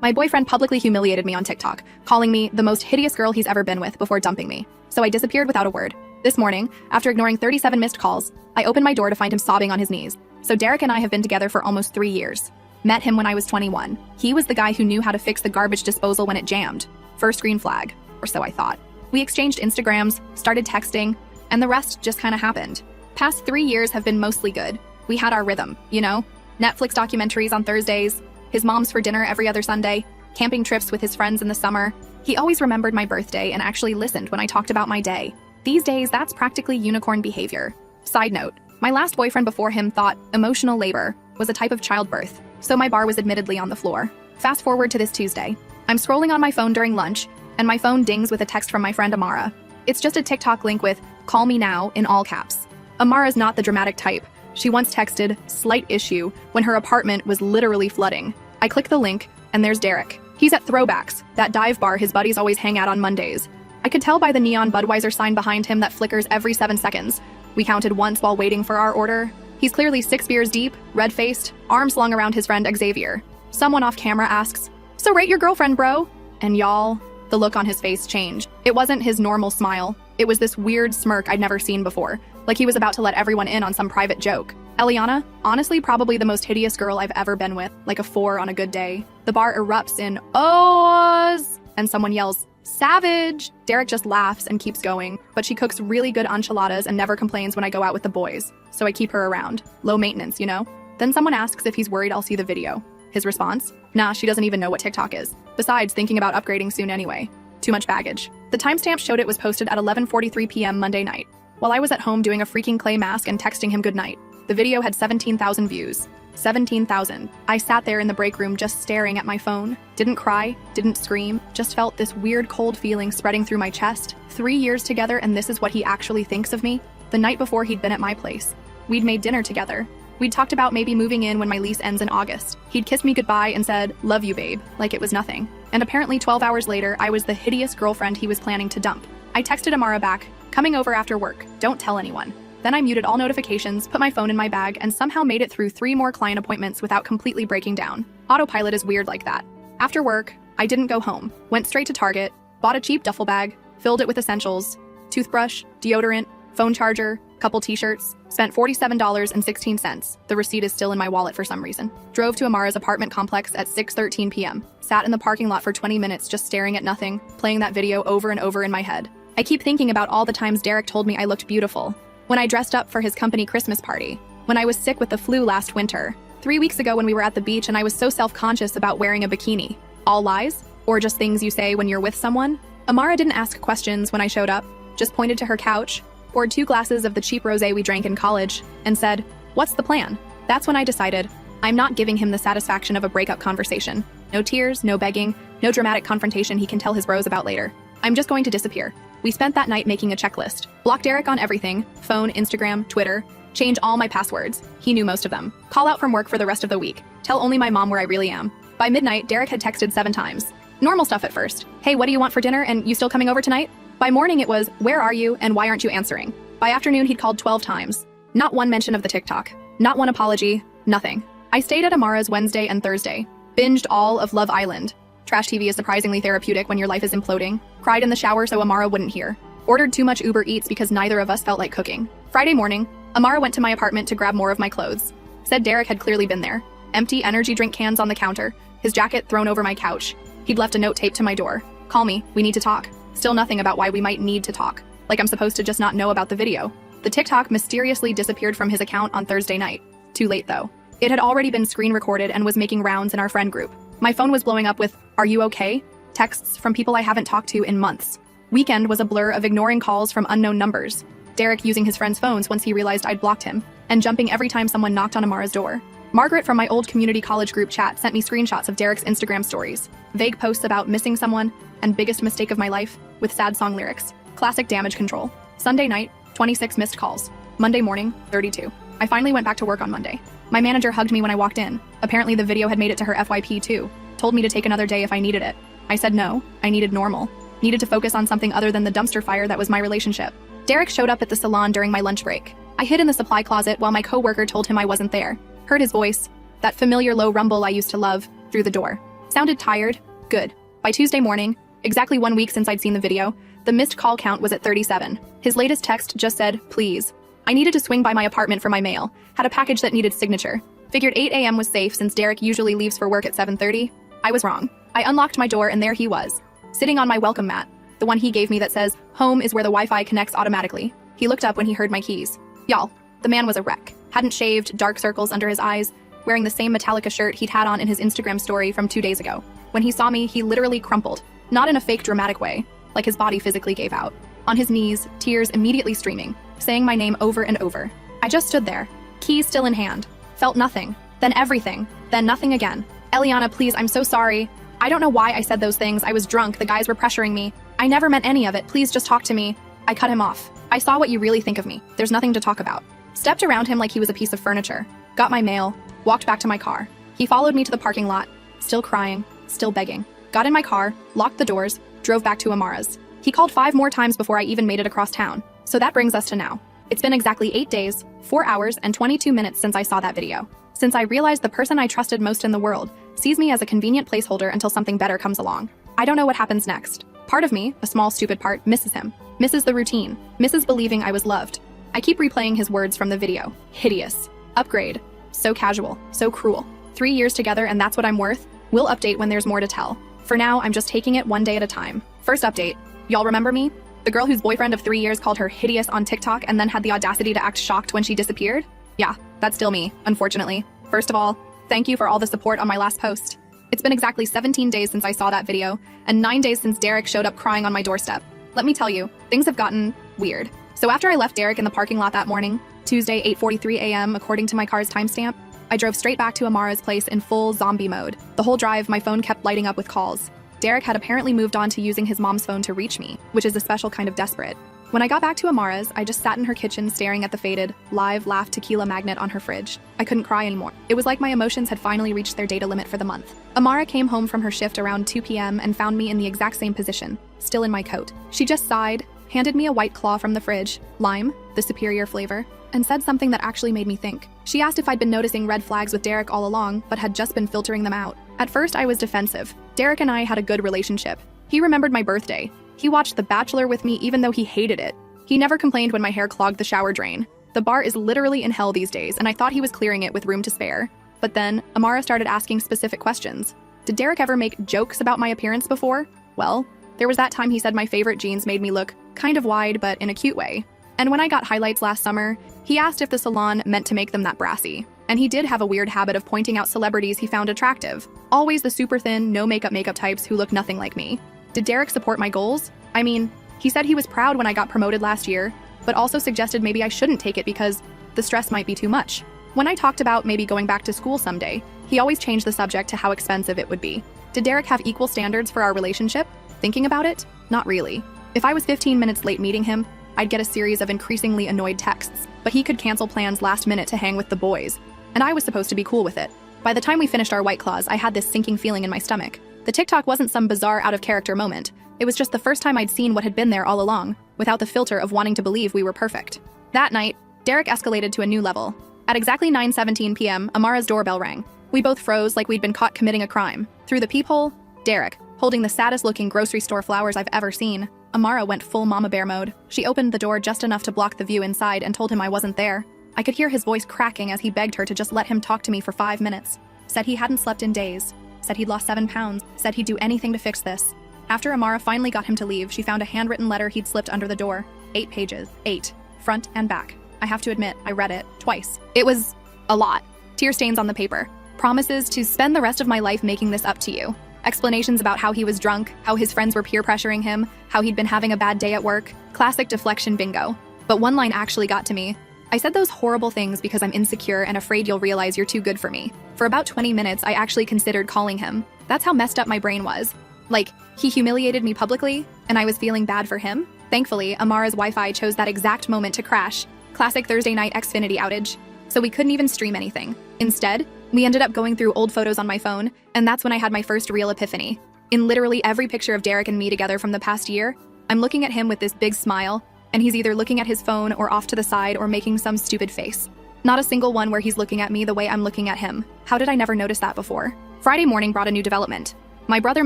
My boyfriend publicly humiliated me on TikTok, calling me the most hideous girl he's ever been with before dumping me. So I disappeared without a word. This morning, after ignoring 37 missed calls, I opened my door to find him sobbing on his knees. So Derek and I have been together for almost 3 years. Met him when I was 21. He was the guy who knew how to fix the garbage disposal when it jammed. First green flag, or so I thought. We exchanged Instagrams, started texting, and the rest just kind of happened. Past 3 years have been mostly good. We had our rhythm, you know? Netflix documentaries on Thursdays, his mom's for dinner every other Sunday, camping trips with his friends in the summer. He always remembered my birthday and actually listened when I talked about my day. These days, that's practically unicorn behavior. Side note, my last boyfriend before him thought emotional labor was a type of childbirth, so my bar was admittedly on the floor. Fast forward to this Tuesday. I'm scrolling on my phone during lunch, and my phone dings with a text from my friend Amara. It's just a TikTok link with, "Call me now," in all caps. Amara's not the dramatic type. She once texted, "slight issue," when her apartment was literally flooding. I click the link, and there's Derek. He's at Throwbacks, that dive bar his buddies always hang out on Mondays. I could tell by the neon Budweiser sign behind him that flickers every 7 seconds. We counted once while waiting for our order. He's clearly 6 beers deep, red-faced, arms slung around his friend Xavier. Someone off camera asks, "So rate your girlfriend, bro?" And y'all, the look on his face changed. It wasn't his normal smile. It was this weird smirk I'd never seen before, like he was about to let everyone in on some private joke. Eliana, honestly probably the most hideous girl I've ever been with, like a 4 on a good day. The bar erupts in "ohs," and someone yells, "savage!" Derek just laughs and keeps going, but she cooks really good enchiladas and never complains when I go out with the boys, so I keep her around. Low maintenance, you know? Then someone asks if he's worried I'll see the video. His response? Nah, she doesn't even know what TikTok is. Besides, thinking about upgrading soon anyway. Too much baggage. The timestamp showed it was posted at 11:43 p.m. Monday night, while I was at home doing a freaking clay mask and texting him goodnight. The video had 17,000 views. 17,000. I sat there in the break room just staring at my phone. Didn't cry, didn't scream, just felt this weird cold feeling spreading through my chest. 3 years together and this is what he actually thinks of me? The night before he'd been at my place. We'd made dinner together. We'd talked about maybe moving in when my lease ends in August. He'd kissed me goodbye and said, "Love you, babe," like it was nothing. And apparently 12 hours later, I was the hideous girlfriend he was planning to dump. I texted Amara back, "Coming over after work. Don't tell anyone." Then I muted all notifications, put my phone in my bag, and somehow made it through 3 more client appointments without completely breaking down. Autopilot is weird like that. After work, I didn't go home. Went straight to Target, bought a cheap duffel bag, filled it with essentials, toothbrush, deodorant, phone charger, couple t-shirts, spent $47.16. The receipt is still in my wallet for some reason. Drove to Amara's apartment complex at 6:13 p.m. Sat in the parking lot for 20 minutes just staring at nothing, playing that video over and over in my head. I keep thinking about all the times Derek told me I looked beautiful. When I dressed up for his company Christmas party. When I was sick with the flu last winter. 3 weeks ago when we were at the beach and I was so self-conscious about wearing a bikini. All lies? Or just things you say when you're with someone? Amara didn't ask questions when I showed up, just pointed to her couch, poured 2 glasses of the cheap rosé we drank in college, and said, "What's the plan?" That's when I decided, I'm not giving him the satisfaction of a breakup conversation. No tears, no begging, no dramatic confrontation he can tell his bros about later. I'm just going to disappear. We spent that night making a checklist. Block Derek on everything, phone, Instagram, Twitter, change all my passwords. He knew most of them. Call out from work for the rest of the week. Tell only my mom where I really am. By midnight, Derek had texted 7 times. Normal stuff at first. "Hey, what do you want for dinner and you still coming over tonight?" By morning it was, "Where are you and why aren't you answering?" By afternoon he'd called 12 times. Not one mention of the TikTok. Not one apology. Nothing. I stayed at Amara's Wednesday and Thursday. Binged all of Love Island. Trash TV is surprisingly therapeutic when your life is imploding. Cried in the shower so Amara wouldn't hear. Ordered too much Uber Eats because neither of us felt like cooking. Friday morning, Amara went to my apartment to grab more of my clothes. Said Derek had clearly been there. Empty energy drink cans on the counter, his jacket thrown over my couch. He'd left a note taped to my door. "Call me, we need to talk." Still nothing about why we might need to talk. Like I'm supposed to just not know about the video. The TikTok mysteriously disappeared from his account on Thursday night. Too late though. It had already been screen recorded and was making rounds in our friend group. My phone was blowing up with, "Are you okay?" texts from people I haven't talked to in months. Weekend was a blur of ignoring calls from unknown numbers. Derek using his friends' phones once he realized I'd blocked him, and jumping every time someone knocked on Amara's door. Margaret from my old community college group chat sent me screenshots of Derek's Instagram stories. Vague posts about missing someone and biggest mistake of my life, with sad song lyrics. Classic damage control. Sunday night, 26 missed calls. Monday morning, 32. I finally went back to work on Monday. My manager hugged me when I walked in. Apparently the video had made it to her FYP too. Told me to take another day if I needed it. I said no, I needed normal. Needed to focus on something other than the dumpster fire that was my relationship. Derek showed up at the salon during my lunch break. I hid in the supply closet while my coworker told him I wasn't there. Heard his voice, that familiar low rumble I used to love, through the door. Sounded tired? Good. By Tuesday morning, exactly 1 week since I'd seen the video, the missed call count was at 37. His latest text just said, please. I needed to swing by my apartment for my mail, had a package that needed signature. Figured 8 a.m. was safe since Derek usually leaves for work at 7:30. I was wrong. I unlocked my door and there he was, sitting on my welcome mat, the one he gave me that says, home is where the Wi-Fi connects automatically. He looked up when he heard my keys. Y'all, the man was a wreck. Hadn't shaved, dark circles under his eyes, wearing the same Metallica shirt he'd had on in his Instagram story from 2 days ago. When he saw me, he literally crumpled, not in a fake dramatic way, like his body physically gave out. On his knees, tears immediately streaming, saying my name over and over. I just stood there, keys still in hand, felt nothing, then everything, then nothing again. Eliana, please, I'm so sorry. I don't know why I said those things. I was drunk, the guys were pressuring me. I never meant any of it, please just talk to me. I cut him off. I saw what you really think of me. There's nothing to talk about. Stepped around him like he was a piece of furniture. Got my mail, walked back to my car. He followed me to the parking lot, still crying, still begging. Got in my car, locked the doors, drove back to Amara's. He called 5 more times before I even made it across town. So that brings us to now. It's been exactly 8 days, 4 hours, and 22 minutes since I saw that video. Since I realized the person I trusted most in the world sees me as a convenient placeholder until something better comes along. I don't know what happens next. Part of me, a small stupid part, misses him. Misses the routine. Misses believing I was loved. I keep replaying his words from the video. Hideous. Upgrade. So casual. So cruel. 3 years together and that's what I'm worth? We'll update when there's more to tell. For now, I'm just taking it one day at a time. First update. Y'all remember me? The girl whose boyfriend of 3 years called her hideous on TikTok and then had the audacity to act shocked when she disappeared? Yeah, that's still me, unfortunately. First of all, thank you for all the support on my last post. It's been exactly 17 days since I saw that video, and 9 days since Derek showed up crying on my doorstep. Let me tell you, things have gotten weird. So after I left Derek in the parking lot that morning, Tuesday 8:43 a.m. according to my car's timestamp, I drove straight back to Amara's place in full zombie mode. The whole drive, my phone kept lighting up with calls. Derek had apparently moved on to using his mom's phone to reach me, which is a special kind of desperate. When I got back to Amara's, I just sat in her kitchen staring at the faded, live laugh tequila magnet on her fridge. I couldn't cry anymore. It was like my emotions had finally reached their data limit for the month. Amara came home from her shift around 2 p.m. and found me in the exact same position, still in my coat. She just sighed, handed me a White Claw from the fridge, lime, the superior flavor, and said something that actually made me think. She asked if I'd been noticing red flags with Derek all along, but had just been filtering them out. At first, I was defensive. Derek and I had a good relationship. He remembered my birthday. He watched The Bachelor with me even though he hated it. He never complained when my hair clogged the shower drain. The bar is literally in hell these days, and I thought he was clearing it with room to spare. But then, Amara started asking specific questions. Did Derek ever make jokes about my appearance before? Well, there was that time he said my favorite jeans made me look kind of wide, but in a cute way. And when I got highlights last summer, he asked if the salon meant to make them that brassy. And he did have a weird habit of pointing out celebrities he found attractive. Always the super thin, no makeup types who look nothing like me. Did Derek support my goals? I mean, he said he was proud when I got promoted last year, but also suggested maybe I shouldn't take it because the stress might be too much. When I talked about maybe going back to school someday, he always changed the subject to how expensive it would be. Did Derek have equal standards for our relationship? Thinking about it? Not really. If I was 15 minutes late meeting him, I'd get a series of increasingly annoyed texts, but he could cancel plans last minute to hang with the boys, and I was supposed to be cool with it. By the time we finished our White Claws, I had this sinking feeling in my stomach. The TikTok wasn't some bizarre out-of-character moment. It was just the first time I'd seen what had been there all along, without the filter of wanting to believe we were perfect. That night, Derek escalated to a new level. At exactly 9:17 p.m., Amara's doorbell rang. We both froze like we'd been caught committing a crime. Through the peephole, Derek, holding the saddest-looking grocery store flowers I've ever seen. Amara went full mama bear mode. She opened the door just enough to block the view inside and told him I wasn't there. I could hear his voice cracking as he begged her to just let him talk to me for 5 minutes. Said he hadn't slept in days. Said he'd lost 7 pounds. Said he'd do anything to fix this. After Amara finally got him to leave, she found a handwritten letter he'd slipped under the door. 8 pages. 8. Front and back. I have to admit, I read it twice. It was a lot. Tear stains on the paper. Promises to spend the rest of my life making this up to you. Explanations about how he was drunk, how his friends were peer pressuring him, how he'd been having a bad day at work. Classic deflection bingo. But one line actually got to me. I said those horrible things because I'm insecure and afraid you'll realize you're too good for me. For about 20 minutes, I actually considered calling him. That's how messed up my brain was. Like, he humiliated me publicly, and I was feeling bad for him. Thankfully, Amara's Wi-Fi chose that exact moment to crash. Classic Thursday night Xfinity outage. So we couldn't even stream anything. Instead, we ended up going through old photos on my phone, and that's when I had my first real epiphany. In literally every picture of Derek and me together from the past year, I'm looking at him with this big smile, and he's either looking at his phone or off to the side or making some stupid face. Not a single one where he's looking at me the way I'm looking at him. How did I never notice that before? Friday morning brought a new development. My brother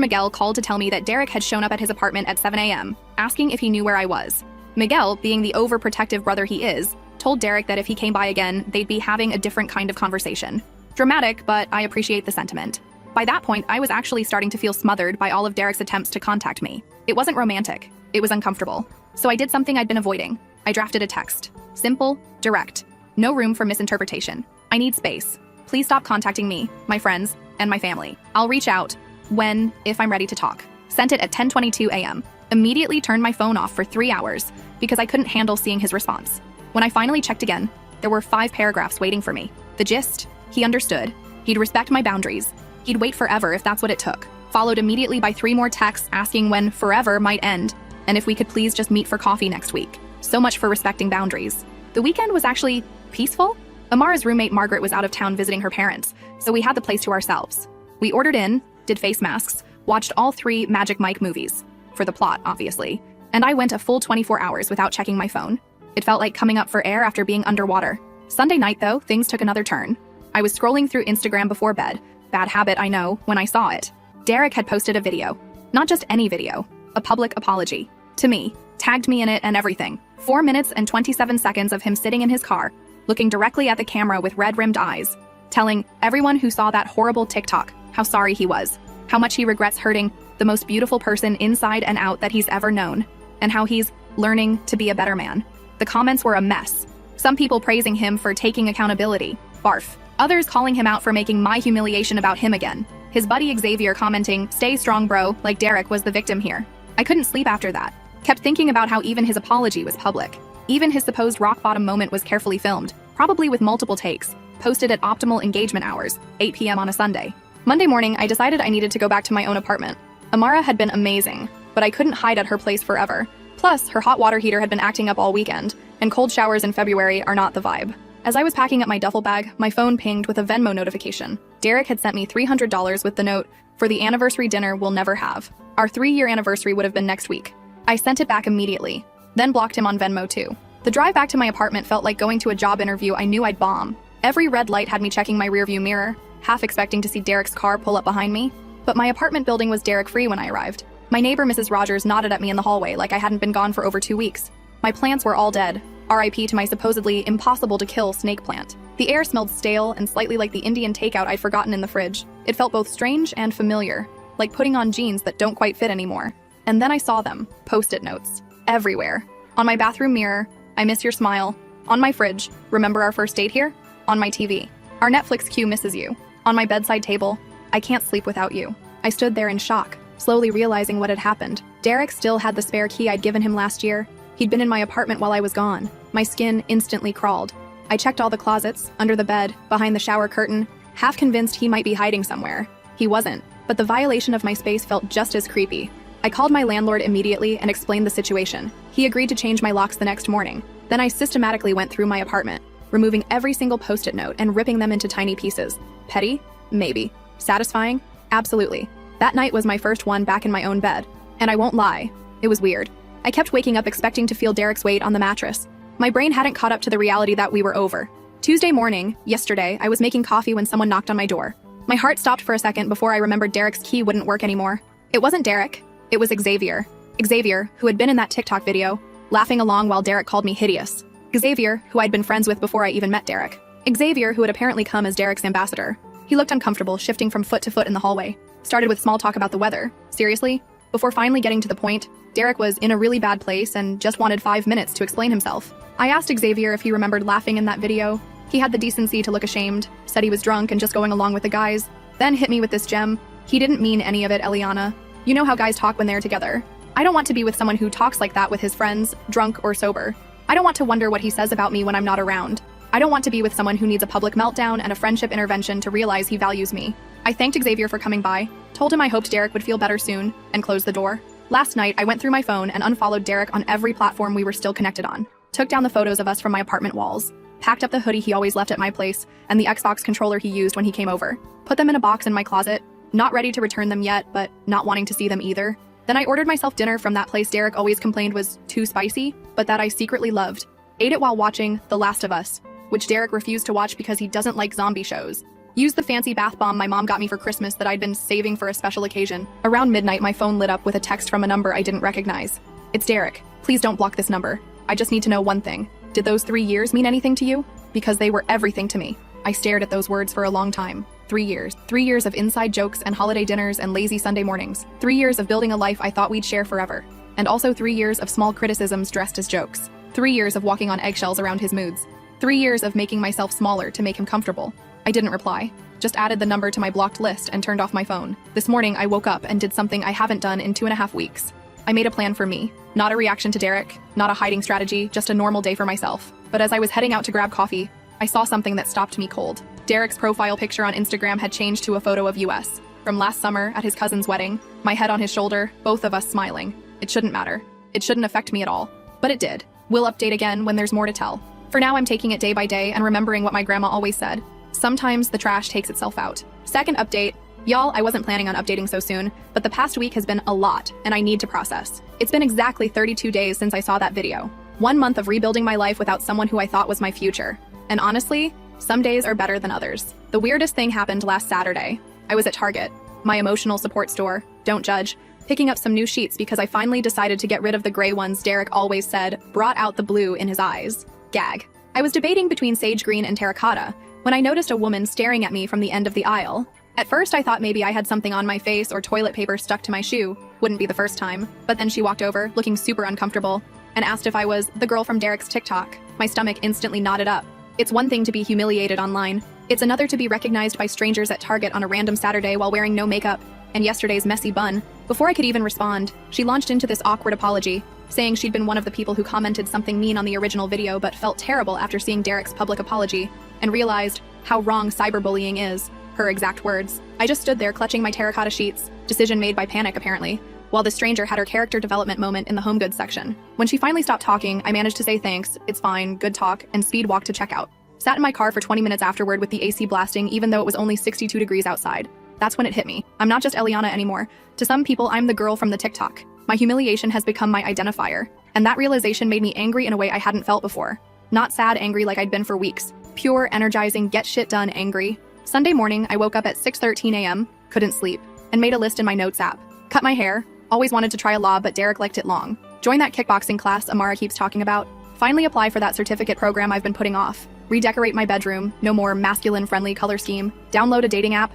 Miguel called to tell me that Derek had shown up at his apartment at 7 a.m., asking if he knew where I was. Miguel, being the overprotective brother he is, told Derek that if he came by again, they'd be having a different kind of conversation. Dramatic, but I appreciate the sentiment. By that point, I was actually starting to feel smothered by all of Derek's attempts to contact me. It wasn't romantic. It was uncomfortable. So I did something I'd been avoiding. I drafted a text. Simple, direct. No room for misinterpretation. I need space. Please stop contacting me, my friends, and my family. I'll reach out if I'm ready to talk. Sent it at 10:22 a.m. Immediately turned my phone off for 3 hours because I couldn't handle seeing his response. When I finally checked again, there were 5 paragraphs waiting for me. The gist? He understood. He'd respect my boundaries. He'd wait forever if that's what it took. Followed immediately by 3 more texts asking when forever might end, and if we could please just meet for coffee next week. So much for respecting boundaries. The weekend was actually peaceful. Amara's roommate Margaret was out of town visiting her parents, so we had the place to ourselves. We ordered in, did face masks, watched all 3 Magic Mike movies. For the plot, obviously. And I went a full 24 hours without checking my phone. It felt like coming up for air after being underwater. Sunday night, though, things took another turn. I was scrolling through Instagram before bed. Bad habit, I know, when I saw it. Derek had posted a video. Not just any video. A public apology. To me. Tagged me in it and everything. 4 minutes and 27 seconds of him sitting in his car, looking directly at the camera with red-rimmed eyes, telling everyone who saw that horrible TikTok how sorry he was, how much he regrets hurting the most beautiful person inside and out that he's ever known, and how he's learning to be a better man. The comments were a mess. Some people praising him for taking accountability. Barf. Others calling him out for making my humiliation about him again. His buddy Xavier commenting, "Stay strong, bro," like Derek was the victim here. I couldn't sleep after that. Kept thinking about how even his apology was public. Even his supposed rock-bottom moment was carefully filmed, probably with multiple takes, posted at optimal engagement hours, 8 p.m. on a Sunday. Monday morning, I decided I needed to go back to my own apartment. Amara had been amazing, but I couldn't hide at her place forever. Plus, her hot water heater had been acting up all weekend, and cold showers in February are not the vibe. As I was packing up my duffel bag, my phone pinged with a Venmo notification. Derek had sent me $300 with the note, "For the anniversary dinner we'll never have." Our 3-year anniversary would have been next week. I sent it back immediately, then blocked him on Venmo too. The drive back to my apartment felt like going to a job interview I knew I'd bomb. Every red light had me checking my rearview mirror, half expecting to see Derek's car pull up behind me. But my apartment building was Derek-free when I arrived. My neighbor, Mrs. Rogers, nodded at me in the hallway like I hadn't been gone for over 2 weeks. My plants were all dead. RIP to my supposedly impossible-to-kill snake plant. The air smelled stale and slightly like the Indian takeout I'd forgotten in the fridge. It felt both strange and familiar, like putting on jeans that don't quite fit anymore. And then I saw them, post-it notes, everywhere. On my bathroom mirror, "I miss your smile." On my fridge, "Remember our first date here?" On my TV, "Our Netflix queue misses you." On my bedside table, "I can't sleep without you." I stood there in shock, slowly realizing what had happened. Derek still had the spare key I'd given him last year. He'd been in my apartment while I was gone. My skin instantly crawled. I checked all the closets, under the bed, behind the shower curtain, half convinced he might be hiding somewhere. He wasn't, but the violation of my space felt just as creepy. I called my landlord immediately and explained the situation. He agreed to change my locks the next morning. Then I systematically went through my apartment, removing every single post-it note and ripping them into tiny pieces. Petty? Maybe. Satisfying? Absolutely. That night was my first one back in my own bed. And I won't lie, it was weird. I kept waking up expecting to feel Derek's weight on the mattress. My brain hadn't caught up to the reality that we were over. Tuesday morning, yesterday, I was making coffee when someone knocked on my door. My heart stopped for a second before I remembered Derek's key wouldn't work anymore. It wasn't Derek. It was Xavier. Xavier, who had been in that TikTok video, laughing along while Derek called me hideous. Xavier, who I'd been friends with before I even met Derek. Xavier, who had apparently come as Derek's ambassador. He looked uncomfortable, shifting from foot to foot in the hallway. Started with small talk about the weather. Seriously? Before finally getting to the point, Derek was in a really bad place and just wanted 5 minutes to explain himself. I asked Xavier if he remembered laughing in that video. He had the decency to look ashamed, said he was drunk and just going along with the guys, then hit me with this gem. He didn't mean any of it, Eliana. You know how guys talk when they're together. I don't want to be with someone who talks like that with his friends, drunk or sober. I don't want to wonder what he says about me when I'm not around. I don't want to be with someone who needs a public meltdown and a friendship intervention to realize he values me. I thanked Xavier for coming by, told him I hoped Derek would feel better soon, and closed the door. Last night, I went through my phone and unfollowed Derek on every platform we were still connected on. Took down the photos of us from my apartment walls. Packed up the hoodie he always left at my place and the Xbox controller he used when he came over. Put them in a box in my closet. Not ready to return them yet, but not wanting to see them either. Then I ordered myself dinner from that place Derek always complained was too spicy, but that I secretly loved. Ate it while watching The Last of Us, which Derek refused to watch because he doesn't like zombie shows. Used the fancy bath bomb my mom got me for Christmas that I'd been saving for a special occasion. Around midnight, my phone lit up with a text from a number I didn't recognize. It's Derek. Please don't block this number. I just need to know one thing. Did those 3 years mean anything to you? Because they were everything to me. I stared at those words for a long time. 3 years. 3 years of inside jokes and holiday dinners and lazy Sunday mornings. 3 years of building a life I thought we'd share forever. And also 3 years of small criticisms dressed as jokes. 3 years of walking on eggshells around his moods. 3 years of making myself smaller to make him comfortable. I didn't reply. Just added the number to my blocked list and turned off my phone. This morning, I woke up and did something I haven't done in 2.5 weeks. I made a plan for me. Not a reaction to Derek, not a hiding strategy, just a normal day for myself. But as I was heading out to grab coffee, I saw something that stopped me cold. Derek's profile picture on Instagram had changed to a photo of us. From last summer at his cousin's wedding, my head on his shoulder, both of us smiling. It shouldn't matter. It shouldn't affect me at all. But it did. We'll update again when there's more to tell. For now, I'm taking it day by day and remembering what my grandma always said. Sometimes the trash takes itself out. Second update. Y'all, I wasn't planning on updating so soon, but the past week has been a lot, and I need to process. It's been exactly 32 days since I saw that video. 1 month of rebuilding my life without someone who I thought was my future. And honestly, some days are better than others. The weirdest thing happened last Saturday. I was at Target, my emotional support store, don't judge, picking up some new sheets because I finally decided to get rid of the gray ones Derek always said brought out the blue in his eyes. Gag. I was debating between sage green and terracotta when I noticed a woman staring at me from the end of the aisle. At first, I thought maybe I had something on my face or toilet paper stuck to my shoe. Wouldn't be the first time. But then she walked over, looking super uncomfortable, and asked if I was the girl from Derek's TikTok. My stomach instantly knotted up. It's one thing to be humiliated online. It's another to be recognized by strangers at Target on a random Saturday while wearing no makeup and yesterday's messy bun. Before I could even respond, she launched into this awkward apology, saying she'd been one of the people who commented something mean on the original video but felt terrible after seeing Derek's public apology and realized how wrong cyberbullying is. Her exact words. I just stood there clutching my terracotta sheets, decision made by panic apparently, while the stranger had her character development moment in the home goods section. When she finally stopped talking, I managed to say thanks, it's fine, good talk, and speed walk to checkout. Sat in my car for 20 minutes afterward with the AC blasting even though it was only 62 degrees outside. That's when it hit me. I'm not just Eliana anymore. To some people, I'm the girl from the TikTok. My humiliation has become my identifier, and that realization made me angry in a way I hadn't felt before. Not sad angry like I'd been for weeks. Pure, energizing, get shit done angry. Sunday morning, I woke up at 6:13 a.m., couldn't sleep, and made a list in my notes app. Cut my hair. Always wanted to try a law, but Derek liked it long. Join that kickboxing class Amara keeps talking about. Finally apply for that certificate program I've been putting off. Redecorate my bedroom. No more masculine-friendly color scheme. Download a dating app.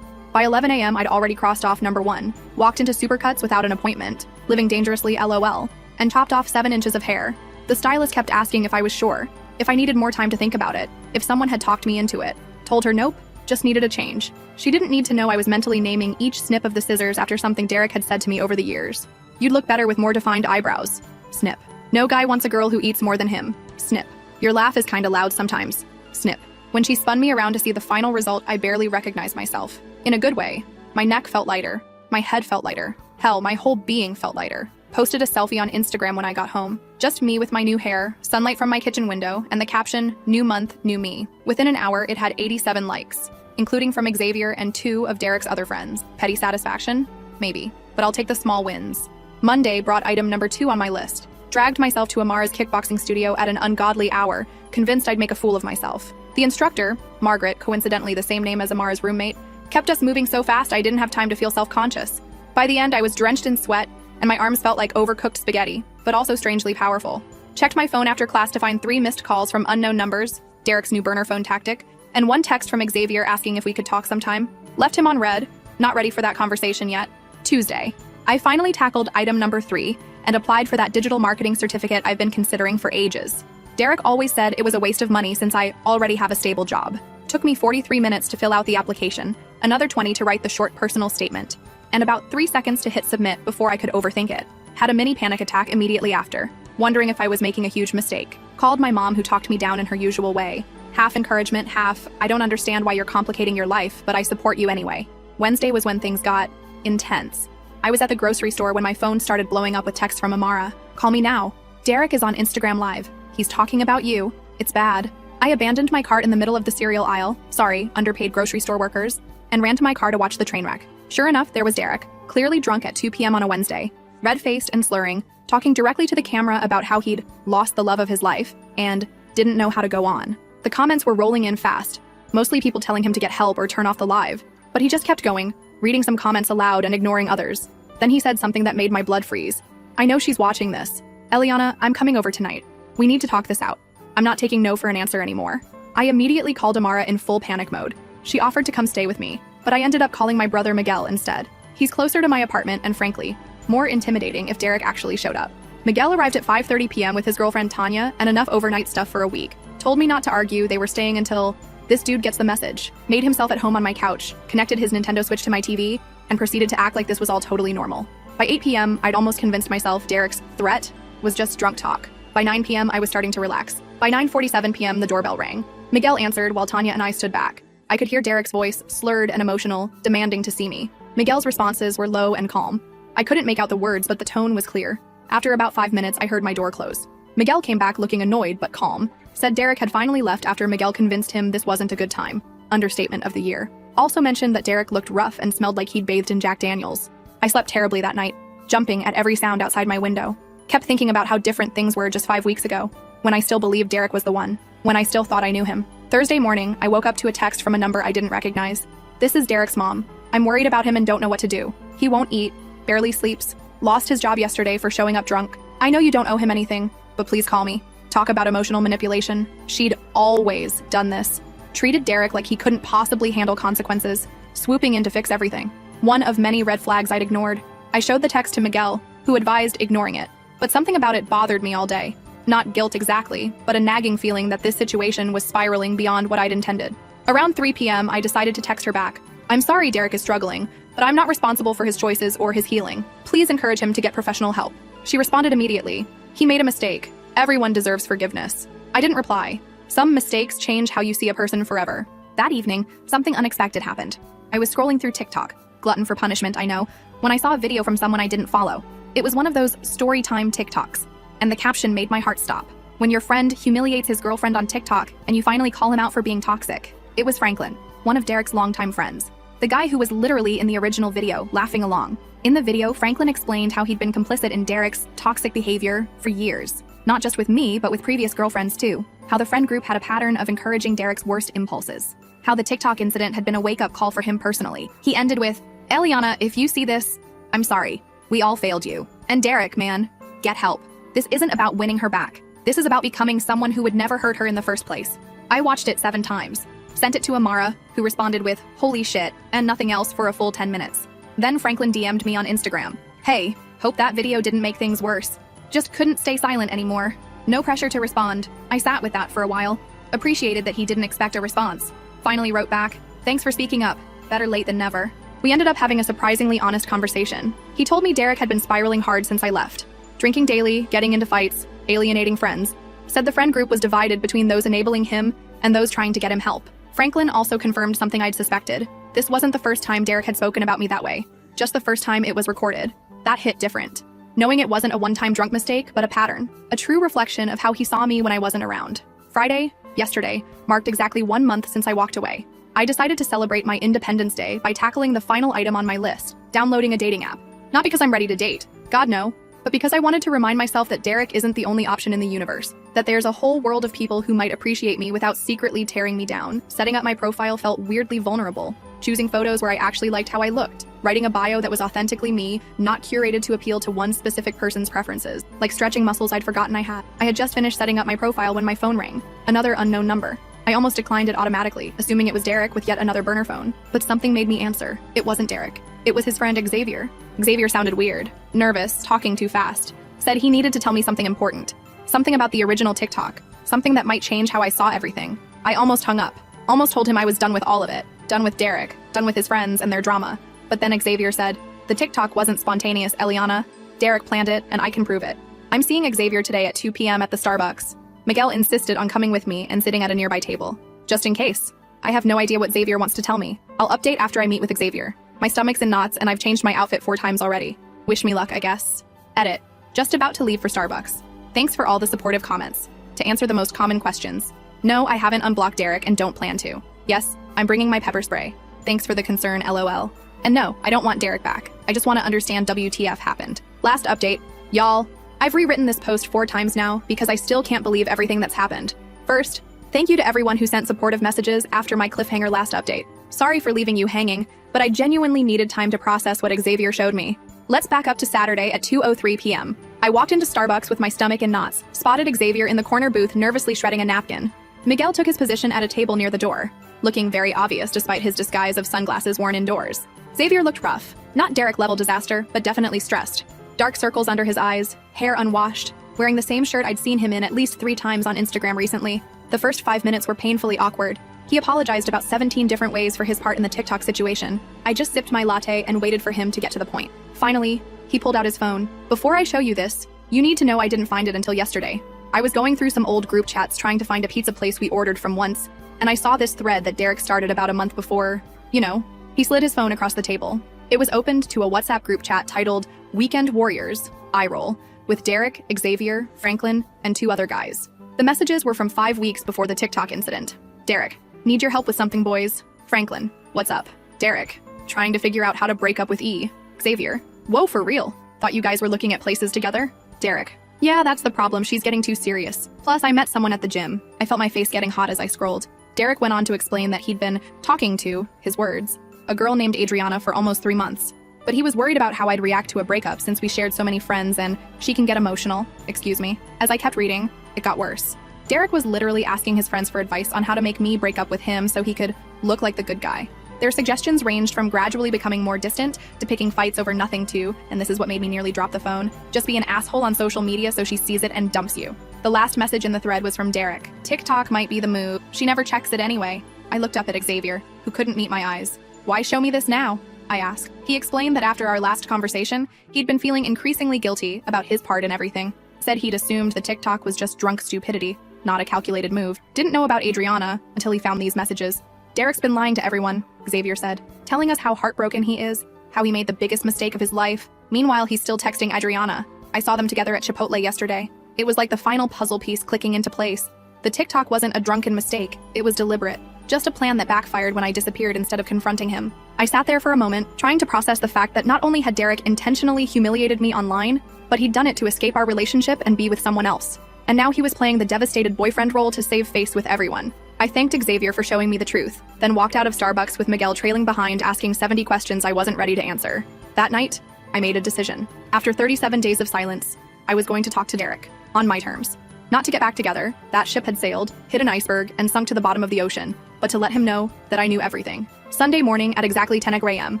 By 11 a.m., I'd already crossed off number 1. Walked into Supercuts without an appointment. Living dangerously LOL. And chopped off 7 inches of hair. The stylist kept asking if I was sure. If I needed more time to think about it. If someone had talked me into it. Told her nope. Just needed a change. She didn't need to know I was mentally naming each snip of the scissors after something Derek had said to me over the years. You'd look better with more defined eyebrows. Snip. No guy wants a girl who eats more than him. Snip. Your laugh is kinda loud sometimes. Snip. When she spun me around to see the final result, I barely recognized myself. In a good way. My neck felt lighter. My head felt lighter. Hell, my whole being felt lighter. Posted a selfie on Instagram when I got home. Just me with my new hair, sunlight from my kitchen window, and the caption, "New month, new me." Within an hour, it had 87 likes, including from Xavier and 2 of Derek's other friends. Petty satisfaction? Maybe, but I'll take the small wins. Monday brought item number 2 on my list. Dragged myself to Amara's kickboxing studio at an ungodly hour, convinced I'd make a fool of myself. The instructor, Margaret, coincidentally the same name as Amara's roommate, kept us moving so fast I didn't have time to feel self-conscious. By the end, I was drenched in sweat, and my arms felt like overcooked spaghetti, but also strangely powerful. Checked my phone after class to find 3 missed calls from unknown numbers, Derek's new burner phone tactic, and 1 text from Xavier asking if we could talk sometime. Left him on red, not ready for that conversation yet. Tuesday. I finally tackled item number 3 and applied for that digital marketing certificate I've been considering for ages. Derek always said it was a waste of money since I already have a stable job. Took me 43 minutes to fill out the application, another 20 to write the short personal statement, and about 3 seconds to hit submit before I could overthink it. Had a mini panic attack immediately after, wondering if I was making a huge mistake. Called my mom, who talked me down in her usual way. Half encouragement, half, I don't understand why you're complicating your life, but I support you anyway. Wednesday was when things got intense. I was at the grocery store when my phone started blowing up with texts from Amara. Call me now. Derek is on Instagram Live. He's talking about you. It's bad. I abandoned my cart in the middle of the cereal aisle, sorry, underpaid grocery store workers, and ran to my car to watch the train wreck. Sure enough, there was Derek, clearly drunk at 2 p.m. on a Wednesday, red-faced and slurring, talking directly to the camera about how he'd lost the love of his life and didn't know how to go on. The comments were rolling in fast. mostly people telling him to get help or turn off the live. But he just kept going, reading some comments aloud and ignoring others. Then he said something that made my blood freeze. I know she's watching this. Eliana, I'm coming over tonight. We need to talk this out. I'm not taking no for an answer anymore. I immediately called Amara in full panic mode. She offered to come stay with me, but I ended up calling my brother Miguel instead. He's closer to my apartment and frankly, more intimidating if Derek actually showed up. Miguel arrived at 5:30 p.m. with his girlfriend Tanya and enough overnight stuff for a week. Told me not to argue, they were staying until this dude gets the message. Made himself at home on my couch, connected his Nintendo Switch to my TV, and proceeded to act like this was all totally normal. By 8 p.m., I'd almost convinced myself Derek's threat was just drunk talk. By 9 p.m., I was starting to relax. By 9:47 p.m., the doorbell rang. Miguel answered while Tanya and I stood back. I could hear Derek's voice, slurred and emotional, demanding to see me. Miguel's responses were low and calm. I couldn't make out the words, but the tone was clear. After about 5 minutes, I heard my door close. Miguel came back looking annoyed but calm. Said Derek had finally left after Miguel convinced him this wasn't a good time. Understatement of the year. Also mentioned that Derek looked rough and smelled like he'd bathed in Jack Daniels. I slept terribly that night, jumping at every sound outside my window. Kept thinking about how different things were just 5 weeks ago, when I still believed Derek was the one, when I still thought I knew him. Thursday morning, I woke up to a text from a number I didn't recognize. This is Derek's mom. I'm worried about him and don't know what to do. He won't eat, barely sleeps, lost his job yesterday for showing up drunk. I know you don't owe him anything, but please call me. Talk about emotional manipulation. She'd always done this. Treated Derek like he couldn't possibly handle consequences, swooping in to fix everything. One of many red flags I'd ignored. I showed the text to Miguel, who advised ignoring it. But something about it bothered me all day. Not guilt exactly, but a nagging feeling that this situation was spiraling beyond what I'd intended. Around 3 p.m., I decided to text her back. I'm sorry Derek is struggling, but I'm not responsible for his choices or his healing. Please encourage him to get professional help. She responded immediately. He made a mistake. Everyone deserves forgiveness. I didn't reply. Some mistakes change how you see a person forever. That evening, something unexpected happened. I was scrolling through TikTok. Glutton for punishment, I know, when I saw a video from someone I didn't follow. It was one of those story time TikToks, and the caption made my heart stop. When your friend humiliates his girlfriend on TikTok and you finally call him out for being toxic. It was Franklin, one of Derek's longtime friends. The guy who was literally in the original video, laughing along. In the video, Franklin explained how he'd been complicit in Derek's toxic behavior for years. Not just with me, but with previous girlfriends too. How the friend group had a pattern of encouraging Derek's worst impulses. How the TikTok incident had been a wake-up call for him personally. He ended with, Eliana, if you see this, I'm sorry. We all failed you. And Derek, man, get help. This isn't about winning her back. This is about becoming someone who would never hurt her in the first place. I watched it 7 times. Sent it to Amara, who responded with, holy shit, and nothing else for a full 10 minutes. Then Franklin DM'd me on Instagram. Hey, hope that video didn't make things worse. Just couldn't stay silent anymore. No pressure to respond. I sat with that for a while. Appreciated that he didn't expect a response. Finally wrote back, thanks for speaking up. Better late than never. We ended up having a surprisingly honest conversation. He told me Derek had been spiraling hard since I left. Drinking daily, getting into fights, alienating friends. Said the friend group was divided between those enabling him and those trying to get him help. Franklin also confirmed something I'd suspected. This wasn't the first time Derek had spoken about me that way. Just the first time it was recorded. That hit different. Knowing it wasn't a one-time drunk mistake, but a pattern. A true reflection of how he saw me when I wasn't around. Friday, yesterday, marked exactly 1 month since I walked away. I decided to celebrate my Independence Day by tackling the final item on my list, downloading a dating app. Not because I'm ready to date, God no, but because I wanted to remind myself that Derek isn't the only option in the universe. That there's a whole world of people who might appreciate me without secretly tearing me down. Setting up my profile felt weirdly vulnerable. Choosing photos where I actually liked how I looked. Writing a bio that was authentically me, not curated to appeal to one specific person's preferences. Like stretching muscles I'd forgotten I had. I had just finished setting up my profile when my phone rang. Another unknown number. I almost declined it automatically, assuming it was Derek with yet another burner phone. But something made me answer. It wasn't Derek. It was his friend Xavier. Xavier sounded weird, nervous, talking too fast. Said he needed to tell me something important. Something about the original TikTok. Something that might change how I saw everything. I almost hung up. Almost told him I was done with all of it. Done with Derek. Done with his friends and their drama. But then Xavier said, the TikTok wasn't spontaneous, Eliana. Derek planned it, and I can prove it. I'm seeing Xavier today at 2 p.m. at the Starbucks. Miguel insisted on coming with me and sitting at a nearby table. Just in case. I have no idea what Xavier wants to tell me. I'll update after I meet with Xavier. My stomach's in knots and I've changed my outfit 4 times already. Wish me luck, I guess. Edit. Just about to leave for Starbucks. Thanks for all the supportive comments. To answer the most common questions. No, I haven't unblocked Derek and don't plan to. Yes, I'm bringing my pepper spray. Thanks for the concern, LOL. And no, I don't want Derek back. I just want to understand WTF happened. Last update. Y'all, I've rewritten this post 4 times now because I still can't believe everything that's happened. First, Thank you to everyone who sent supportive messages after my cliffhanger last update. Sorry for leaving you hanging, but I genuinely needed time to process what Xavier showed me. Let's back up to Saturday at 2:03 p.m. I walked into Starbucks with my stomach in knots, spotted Xavier in the corner booth nervously shredding a napkin. Miguel took his position at a table near the door, looking very obvious despite his disguise of sunglasses worn indoors. Xavier looked rough, not Derek-level disaster, but definitely stressed. Dark circles under his eyes, hair unwashed, wearing the same shirt I'd seen him in at least 3 times on Instagram recently. The first 5 minutes were painfully awkward. He apologized about 17 different ways for his part in the TikTok situation. I just sipped my latte and waited for him to get to the point. Finally, he pulled out his phone. Before I show you this, you need to know I didn't find it until yesterday. I was going through some old group chats trying to find a pizza place we ordered from once, and I saw this thread that Derek started about a month before. You know, he slid his phone across the table. It was opened to a WhatsApp group chat titled Weekend Warriors, eye roll, with Derek, Xavier, Franklin, and 2 other guys. The messages were from 5 weeks before the TikTok incident. Derek, need your help with something, boys. Franklin, what's up? Derek, trying to figure out how to break up with E. Xavier, whoa, for real? Thought you guys were looking at places together? Derek, yeah, that's the problem, she's getting too serious. Plus, I met someone at the gym. I felt my face getting hot as I scrolled. Derek went on to explain that he'd been talking to, his words, a girl named Adriana for almost 3 months. But he was worried about how I'd react to a breakup since we shared so many friends and she can get emotional. Excuse me. As I kept reading, it got worse. Derek was literally asking his friends for advice on how to make me break up with him so he could look like the good guy. Their suggestions ranged from gradually becoming more distant to picking fights over nothing to, and this is what made me nearly drop the phone, just be an asshole on social media so she sees it and dumps you. The last message in the thread was from Derek. TikTok might be the move. She never checks it anyway. I looked up at Xavier, who couldn't meet my eyes. Why show me this now? I asked. He explained that after our last conversation, he'd been feeling increasingly guilty about his part in everything. Said he'd assumed the TikTok was just drunk stupidity, not a calculated move. Didn't know about Adriana until he found these messages. Derek's been lying to everyone, Xavier said, telling us how heartbroken he is, how he made the biggest mistake of his life. Meanwhile, he's still texting Adriana. I saw them together at Chipotle yesterday. It was like the final puzzle piece clicking into place. The TikTok wasn't a drunken mistake, it was deliberate. Just a plan that backfired when I disappeared instead of confronting him. I sat there for a moment, trying to process the fact that not only had Derek intentionally humiliated me online, but he'd done it to escape our relationship and be with someone else. And now he was playing the devastated boyfriend role to save face with everyone. I thanked Xavier for showing me the truth, then walked out of Starbucks with Miguel trailing behind asking 70 questions I wasn't ready to answer. That night, I made a decision. After 37 days of silence, I was going to talk to Derek, on my terms. Not to get back together, that ship had sailed, hit an iceberg, and sunk to the bottom of the ocean, but to let him know that I knew everything. Sunday morning at exactly 10 a.m.,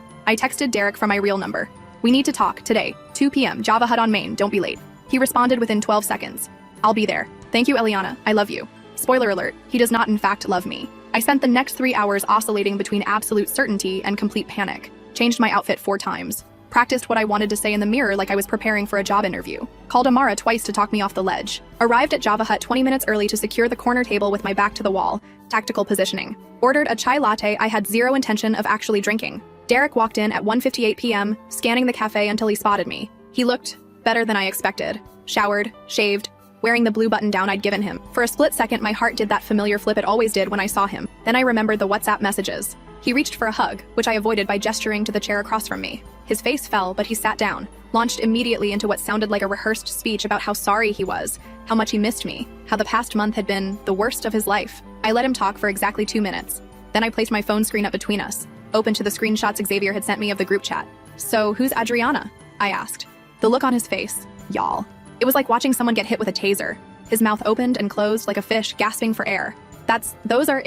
I texted Derek from my real number. We need to talk, today, 2 p.m., Java Hut on Main, don't be late. He responded within 12 seconds. I'll be there. Thank you, Eliana, I love you. Spoiler alert, he does not in fact love me. I spent the next 3 hours oscillating between absolute certainty and complete panic. Changed my outfit 4 times. Practiced what I wanted to say in the mirror like I was preparing for a job interview. Called Amara twice to talk me off the ledge. Arrived at Java Hut 20 minutes early to secure the corner table with my back to the wall. Tactical positioning. Ordered a chai latte I had zero intention of actually drinking. Derek walked in at 1:58 p.m., scanning the cafe until he spotted me. He looked better than I expected. Showered, shaved, wearing the blue button-down I'd given him. For a split second, my heart did that familiar flip it always did when I saw him. Then I remembered the WhatsApp messages. He reached for a hug, which I avoided by gesturing to the chair across from me. His face fell, but he sat down, launched immediately into what sounded like a rehearsed speech about how sorry he was, how much he missed me, how the past month had been the worst of his life. I let him talk for exactly 2 minutes. Then I placed my phone screen up between us, open to the screenshots Xavier had sent me of the group chat. So, who's Adriana? I asked. The look on his face, y'all. It was like watching someone get hit with a taser. His mouth opened and closed like a fish gasping for air.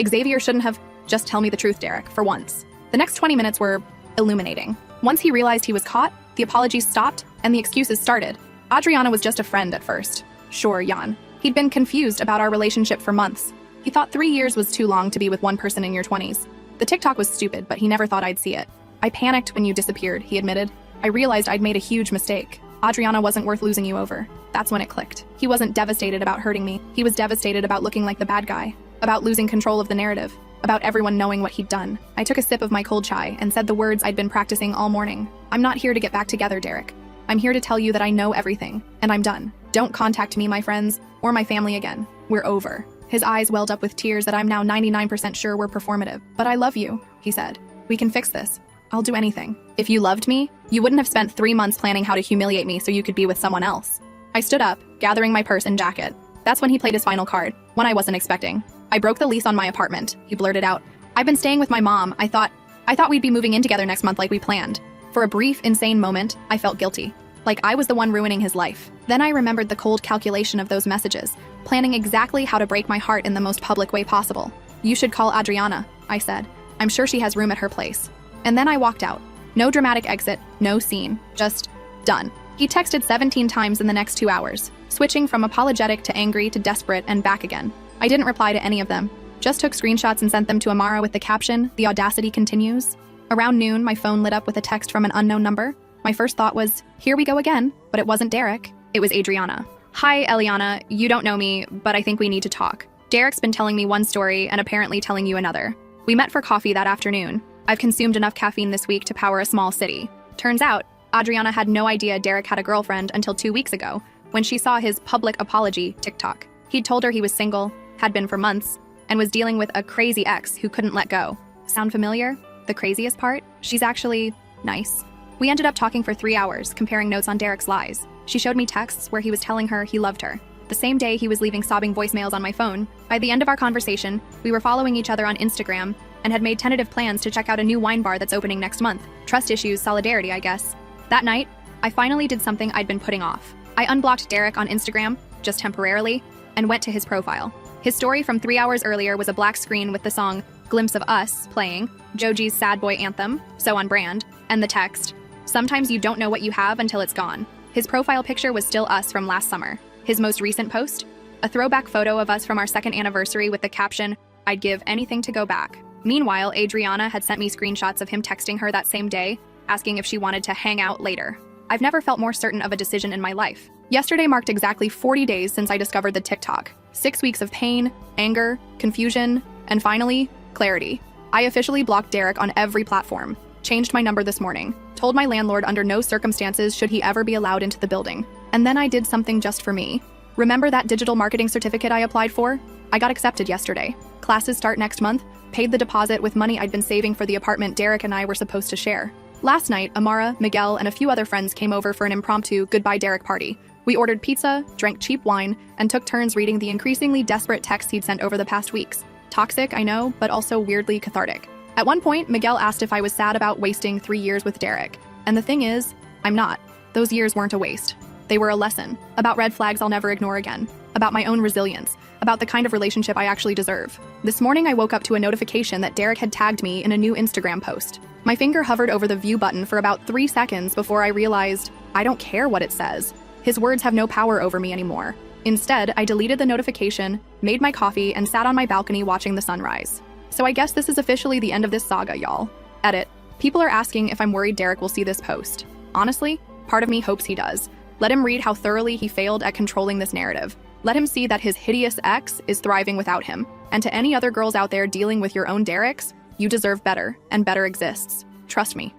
Xavier shouldn't have. Just tell me the truth, Derek, for once. The next 20 minutes were illuminating. Once he realized he was caught, the apologies stopped and the excuses started. Adriana was just a friend at first. Sure, Jan. He'd been confused about our relationship for months. He thought 3 years was too long to be with one person in your 20s. The TikTok was stupid, but he never thought I'd see it. I panicked when you disappeared, he admitted. I realized I'd made a huge mistake. Adriana wasn't worth losing you over. That's when it clicked. He wasn't devastated about hurting me. He was devastated about looking like the bad guy, about losing control of the narrative, about everyone knowing what he'd done. I took a sip of my cold chai and said the words I'd been practicing all morning. I'm not here to get back together, Derek. I'm here to tell you that I know everything, and I'm done. Don't contact me, my friends, or my family again. We're over. His eyes welled up with tears that I'm now 99% sure were performative. But I love you, he said. We can fix this. I'll do anything. If you loved me, you wouldn't have spent 3 months planning how to humiliate me so you could be with someone else. I stood up, gathering my purse and jacket. That's when he played his final card, one I wasn't expecting. I broke the lease on my apartment, he blurted out. I've been staying with my mom. I thought we'd be moving in together next month like we planned. For a brief, insane moment, I felt guilty. Like I was the one ruining his life. Then I remembered the cold calculation of those messages, planning exactly how to break my heart in the most public way possible. You should call Adriana, I said. I'm sure she has room at her place. And then I walked out. No dramatic exit, no scene, just done. He texted 17 times in the next 2 hours, switching from apologetic to angry to desperate and back again. I didn't reply to any of them, just took screenshots and sent them to Amara with the caption, "The audacity continues." Around noon, my phone lit up with a text from an unknown number. My first thought was, here we go again, but it wasn't Derek. It was Adriana. Hi, Eliana. You don't know me, but I think we need to talk. Derek's been telling me one story and apparently telling you another. We met for coffee that afternoon. I've consumed enough caffeine this week to power a small city. Turns out, Adriana had no idea Derek had a girlfriend until 2 weeks ago, when she saw his public apology TikTok. He'd told her he was single, had been for months, and was dealing with a crazy ex who couldn't let go. Sound familiar? The craziest part? She's actually nice. We ended up talking for 3 hours, comparing notes on Derek's lies. She showed me texts where he was telling her he loved her. The same day he was leaving sobbing voicemails on my phone. By the end of our conversation, we were following each other on Instagram and had made tentative plans to check out a new wine bar that's opening next month. Trust issues, solidarity, I guess. That night, I finally did something I'd been putting off. I unblocked Derek on Instagram, just temporarily, and went to his profile. His story from 3 hours earlier was a black screen with the song Glimpse of Us playing, Joji's sad boy anthem, so on brand, and the text, "Sometimes you don't know what you have until it's gone." His profile picture was still us from last summer. His most recent post? A throwback photo of us from our second anniversary with the caption, "I'd give anything to go back." Meanwhile, Adriana had sent me screenshots of him texting her that same day, asking if she wanted to hang out later. I've never felt more certain of a decision in my life. Yesterday marked exactly 40 days since I discovered the TikTok. 6 weeks of pain, anger, confusion, and finally, clarity. I officially blocked Derek on every platform, changed my number this morning, told my landlord under no circumstances should he ever be allowed into the building. And then I did something just for me. Remember that digital marketing certificate I applied for? I got accepted yesterday. Classes start next month, paid the deposit with money I'd been saving for the apartment Derek and I were supposed to share. Last night, Amara, Miguel, and a few other friends came over for an impromptu goodbye Derek party. We ordered pizza, drank cheap wine, and took turns reading the increasingly desperate texts he'd sent over the past weeks. Toxic, I know, but also weirdly cathartic. At one point, Miguel asked if I was sad about wasting 3 years with Derek. And the thing is, I'm not. Those years weren't a waste. They were a lesson. About red flags I'll never ignore again. About my own resilience. About the kind of relationship I actually deserve. This morning I woke up to a notification that Derek had tagged me in a new Instagram post. My finger hovered over the view button for about 3 seconds before I realized I don't care what it says. His words have no power over me anymore. Instead, I deleted the notification, made my coffee, and sat on my balcony watching the sunrise. So I guess this is officially the end of this saga, y'all. Edit. People are asking if I'm worried Derek will see this post. Honestly, part of me hopes he does. Let him read how thoroughly he failed at controlling this narrative. Let him see that his hideous ex is thriving without him. And to any other girls out there dealing with your own Dereks, you deserve better, and better exists. Trust me.